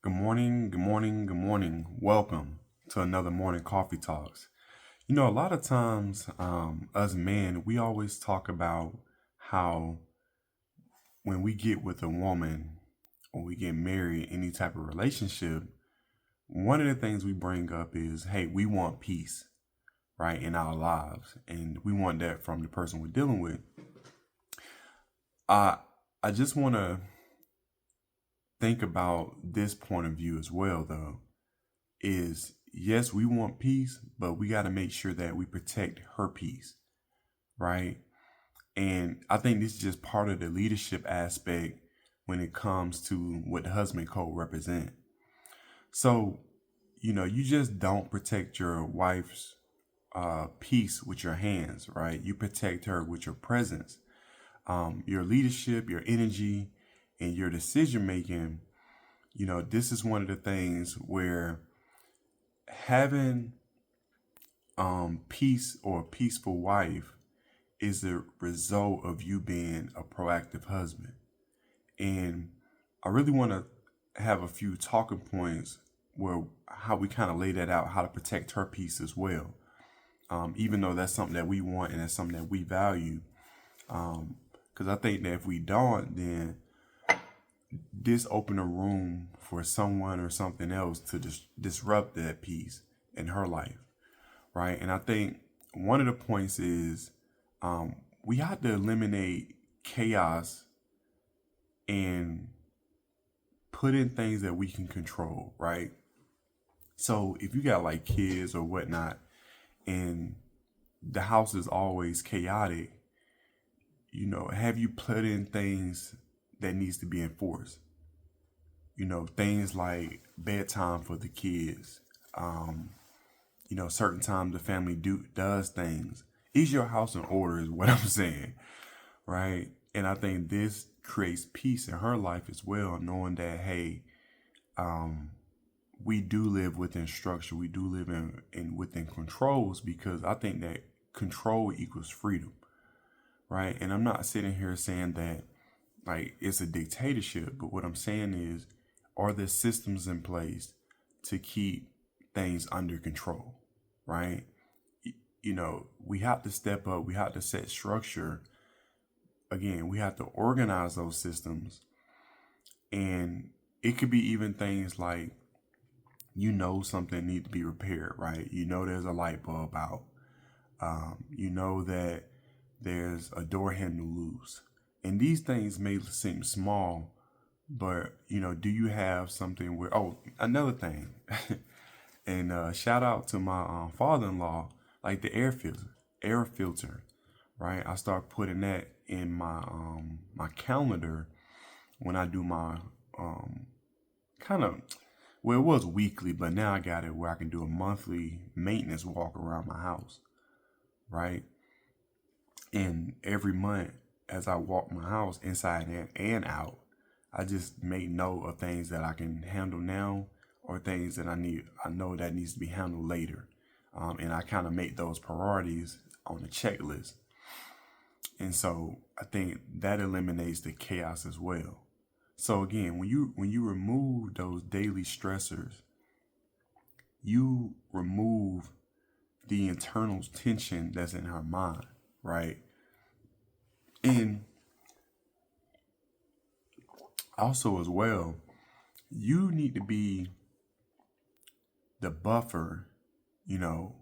Good morning, good morning, good morning. Welcome to another morning coffee talks. A lot of times, us men, we always talk about how when we get with a woman or we get married, any type of relationship, one of the things we bring up is, hey, we want peace, right, in our lives, and we want that from the person we're dealing with. I I just want to think about this point of view as well, though. Is yes, we want peace, but we got to make sure that we protect her peace, right? And I think this is just part of the leadership aspect when it comes to what the husband code represent. So, you just don't protect your wife's peace with your hands, right? You protect her with your presence, your leadership, your energy, and your decision making. This is one of the things where having peace or a peaceful wife is the result of you being a proactive husband. And I really want to have a few talking points where how we kind of lay that out, how to protect her peace as well. Even though that's something that we want and that's something that we value. Because I think that if we don't, then this open a room for someone or something else to disrupt that peace in her life, right? And I think one of the points is we have to eliminate chaos and put in things that we can control, right? So if you got like kids or whatnot, and the house is always chaotic, have you put in things that needs to be enforced? Things like bedtime for the kids. Certain times the family does things. Is your house in order? Is what I'm saying, right? And I think this creates peace in her life as well, knowing that hey, we do live within structure. We do live in within controls because I think that control equals freedom, right? And I'm not sitting here saying that like it's a dictatorship, but what I'm saying is, are there systems in place to keep things under control, right? We have to step up. We have to set structure. Again, we have to organize those systems, and it could be even things like something need to be repaired, right? There's a light bulb out. That there's a door handle loose. And these things may seem small, but do you have something where? Oh, another thing, and shout out to my father-in-law, like the air filter, right? I start putting that in my calendar when I do my kind of well, it was weekly, but now I got it where I can do a monthly maintenance walk around my house, right? And every month, as I walk my house inside and out, I just make note of things that I can handle now or things that I know that needs to be handled later. And I kind of make those priorities on the checklist. And so I think that eliminates the chaos as well. So again, when you remove those daily stressors, you remove the internal tension that's in her mind, right? And also as well, you need to be the buffer, you know,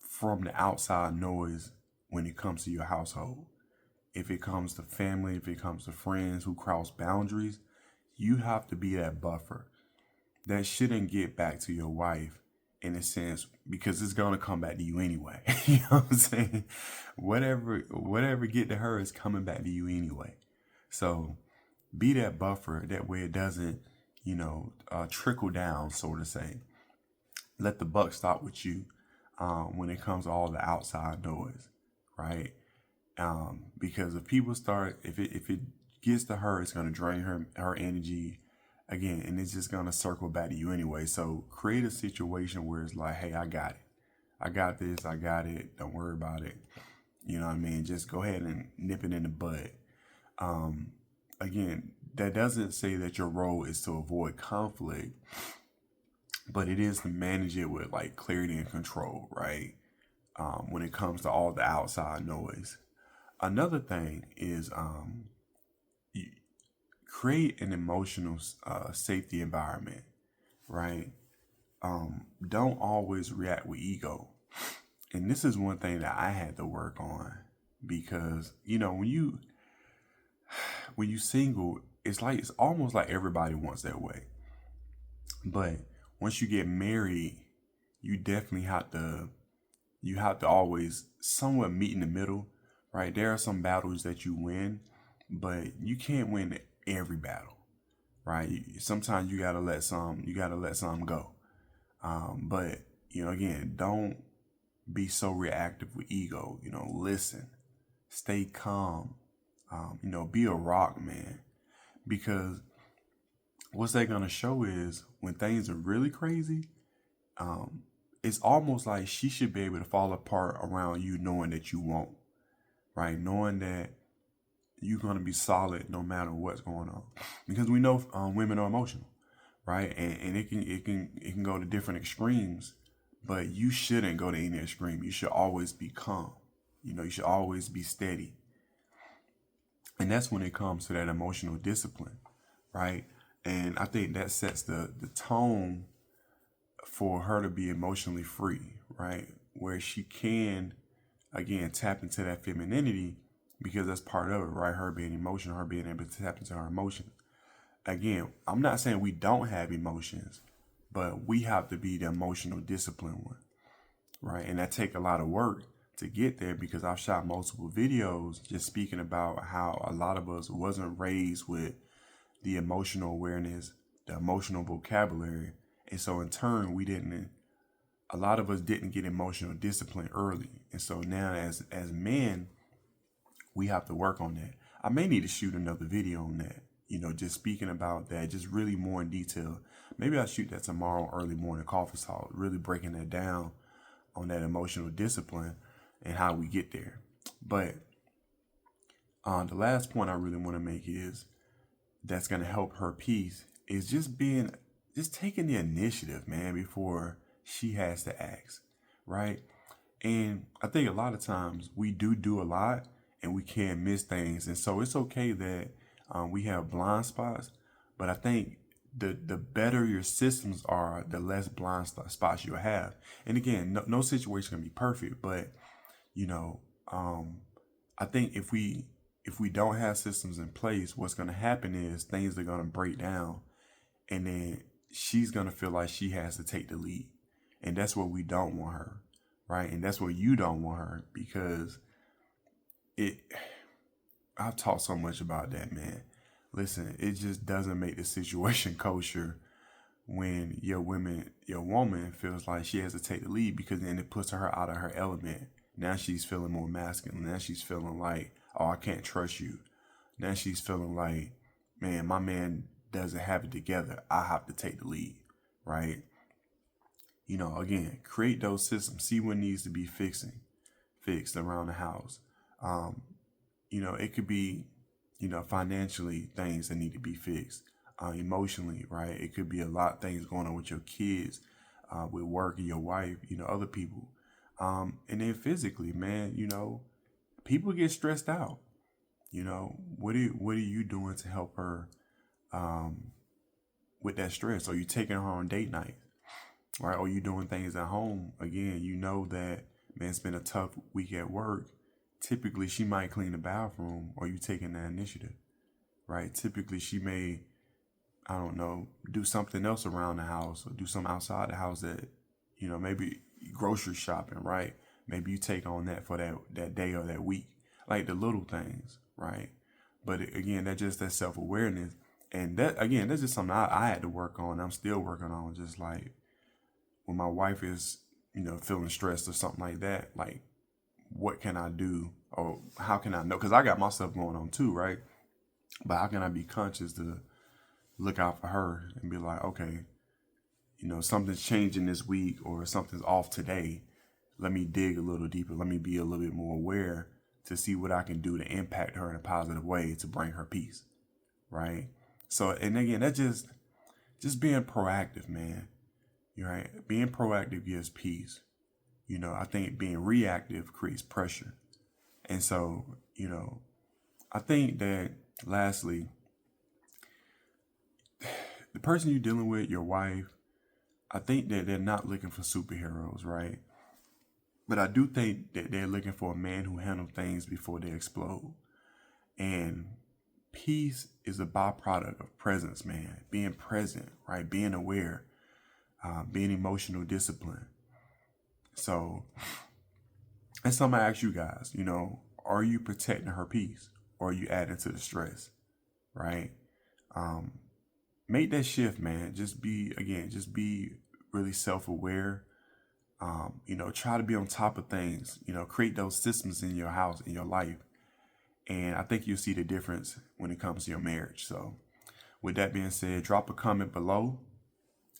from the outside noise when it comes to your household. If it comes to family, if it comes to friends who cross boundaries, you have to be that buffer. That shouldn't get back to your wife in a sense because it's gonna come back to you anyway. You know what I'm saying? Whatever get to her is coming back to you anyway. So be that buffer. That way it doesn't, trickle down, so to say. Let the buck stop with you when it comes to all the outside noise, right? Because if people start, if it gets to her, it's gonna drain her energy again, and it's just gonna circle back to you anyway. So create a situation where it's like, hey, I got it, I got this, I got it. Don't worry about it. You know what I mean? Just go ahead and nip it in the bud. Again, that doesn't say that your role is to avoid conflict, but it is to manage it with like clarity and control, right? When it comes to all the outside noise. Another thing is you create an emotional safety environment, right? Don't always react with ego. And this is one thing that I had to work on because, when you single, it's almost like everybody wants their way. But once you get married, you definitely have to always somewhat meet in the middle, right? There are some battles that you win, but you can't win every battle, right? Sometimes you gotta let some go. But again, don't be so reactive with ego. Listen, stay calm. Be a rock, man. Because what's that gonna show is when things are really crazy, um, it's almost like she should be able to fall apart around you, knowing that you won't, right? Knowing that you're gonna be solid no matter what's going on. Because we know women are emotional, right? And it can go to different extremes, but you shouldn't go to any extreme. You should always be calm. You should always be steady. And that's when it comes to that emotional discipline, right? And I think that sets the tone for her to be emotionally free, right? Where she can, again, tap into that femininity because that's part of it, right? Her being emotional, her being able to tap into her emotions. Again, I'm not saying we don't have emotions, but we have to be the emotional disciplined one, right? And that take a lot of work to get there because I've shot multiple videos just speaking about how a lot of us wasn't raised with the emotional awareness, the emotional vocabulary. And so in turn, a lot of us didn't get emotional discipline early. And so now as men, we have to work on that. I may need to shoot another video on that, just speaking about that, just really more in detail. Maybe I'll shoot that tomorrow, early morning coffee talk, really breaking that down on that emotional discipline and how we get there. But the last point I really want to make is that's going to help her peace is just taking the initiative, man, before she has to ask, right? And I think a lot of times we do a lot and we can miss things. And so it's okay that we have blind spots, but I think the better your systems are, the less spots you'll have. And again, no situation can be perfect, but you know, I think if we don't have systems in place, what's going to happen is things are going to break down, and then she's going to feel like she has to take the lead, and that's what we don't want her, right? And that's what you don't want her because it. I've talked so much about that, man. Listen, it just doesn't make the situation kosher when your woman feels like she has to take the lead because then it puts her out of her element. Now she's feeling more masculine. Now she's feeling like, oh, I can't trust you. Now she's feeling like, man, my man doesn't have it together. I have to take the lead, right? Again, create those systems. See what needs to be fixed around the house. Um, it could be, financially things that need to be fixed. Emotionally, right? It could be a lot of things going on with your kids, with work and your wife, other people. And then physically, man, people get stressed out. What are you doing to help her with that stress? Are you taking her on date night? Right? Or you doing things at home? Again, you know that, man, it's been a tough week at work. Typically, she might clean the bathroom, or you taking that initiative, right? Typically, she may, I don't know, do something else around the house or do something outside the house that, maybe grocery shopping, right? Maybe you take on that for that day or that week, like the little things, right? But again, that's just that self-awareness. And that, again, that's just something I had to work on. I'm still working on, just like when my wife is, feeling stressed or something like that, like, what can I do or how can I know? Because I got my stuff going on too, right? But how can I be conscious to look out for her and be like, okay, something's changing this week or something's off today. Let me dig a little deeper. Let me be a little bit more aware to see what I can do to impact her in a positive way to bring her peace, right? So, and again, that just being proactive, man. You're right. Being proactive gives peace. I think being reactive creates pressure. And so, I think that lastly, the person you're dealing with, your wife, I think that they're not looking for superheroes, right? But I do think that they're looking for a man who handles things before they explode. And peace is a byproduct of presence, man. Being present, right? Being aware, being emotional discipline. So that's something I ask you guys, are you protecting her peace or are you adding to the stress, right? Make that shift, man. Just be really self-aware. Try to be on top of things, create those systems in your house, in your life. And I think you'll see the difference when it comes to your marriage. So with that being said, drop a comment below.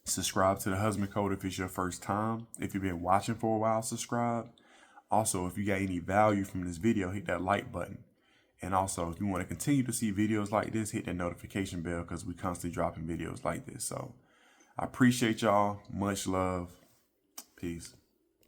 Subscribe to the Husband Code if it's your first time. If you've been watching for a while, subscribe. Also, if you got any value from this video, hit that like button. And also, if you want to continue to see videos like this, hit that notification bell because we constantly dropping videos like this. So I appreciate y'all. Much love. Peace.